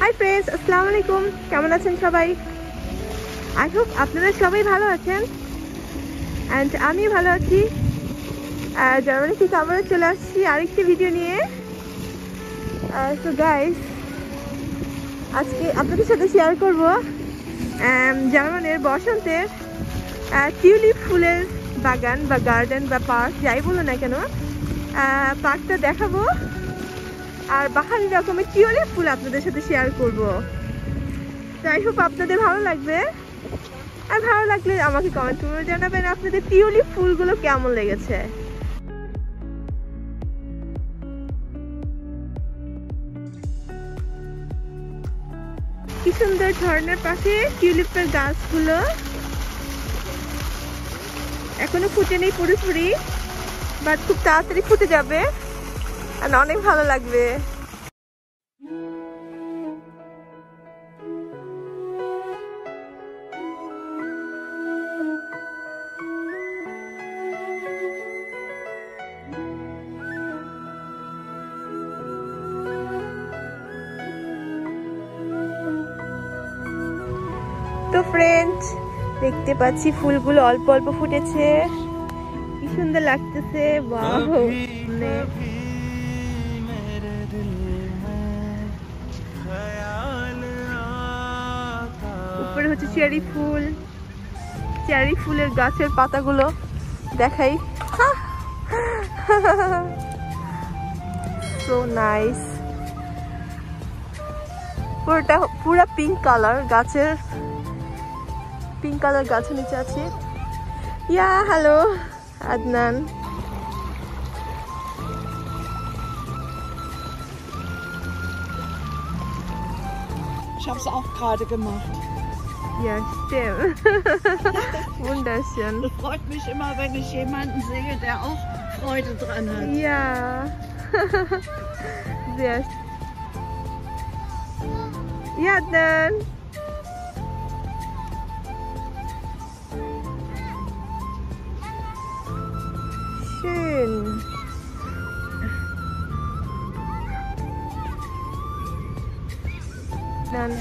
Hi friends, আসসালামু আলাইকুম। কেমন আছেন সবাই? আই হোপ আপনারা সবাই ভালো আছেন অ্যান্ড আমি ভালো আছি। জার্মানি থেকে আমরা চলে আসছি আরেকটি ভিডিও নিয়ে। সো গাইস, আজকে আপনাদের সাথে শেয়ার করব জার্মানির বসন্তের টিউলিপ ফুলের বাগান বা গার্ডেন বা পার্ক, যাই বলো না কেন, পার্কটা দেখাবো আর বাহারি রকমের টিউলিপ ফুল আপনাদের সাথে শেয়ার করব। যাই হোক আপনাদের ভালো লাগবে, আর ভালো লাগলে আমাকে কমেন্ট করে জানাবেন আপনাদের টিউলিপ ফুলগুলো কেমন লেগেছে। কি সুন্দর ঝর্ণার পাশে টিউলিপের গাছগুলো, এখনো ফুটেনি পুরোপুরি, বাট খুব তাড়াতাড়ি ফুটে যাবে আর অনেক ভালো লাগবে। তো ফ্রেন্ড, দেখতে পাচ্ছি ফুলগুলো অল্প অল্প ফুটেছে, কি সুন্দর লাগতেছে। ওয়াও, উপরে হচ্ছে চেরি ফুল, চেরি ফুলের গাছের পাতাগুলো দেখাই। সো নাইস, পুরা পিঙ্ক কালার গাছের, পিঙ্ক কালার গাছের নিচে আছে। Yeah hello Adnan. Ich habe es auch gerade gemacht. Ja, stimmt. Wunderschön. Es freut mich immer, wenn ich jemanden sehe, der auch Freude dran hat. Ja, sehr schön. Ja, dann. Schön. Dann